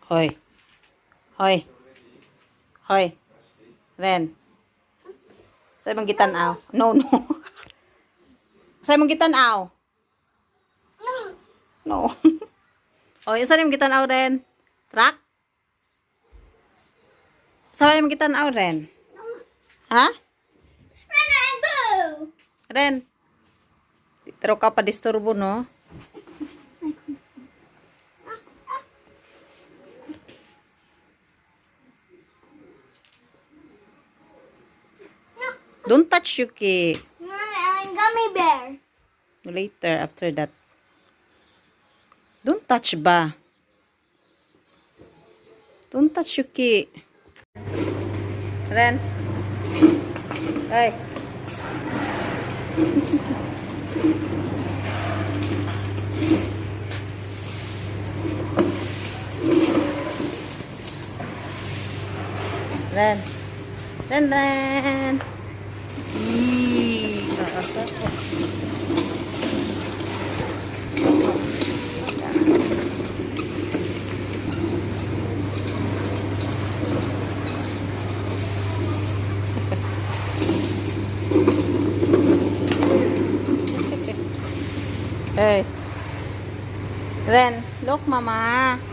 Hoy. Hoy. Hoy. Ren. Sa imong gitanaw. No, no. Sa imong gitanaw. No. Hoy, sa imong gitanaw, Ren. Truck? Sa imong gitanaw, Ren. Ha? Ren. Pero ka pa disturbo, no? Don't touch Yuki. Mommy, I'm gummy bear. Later, after that. Don't touch ba? Don't touch Yuki. Ren. Hey. Ren. Ren, Ren. Ih, Hey. Ren, look, Mama.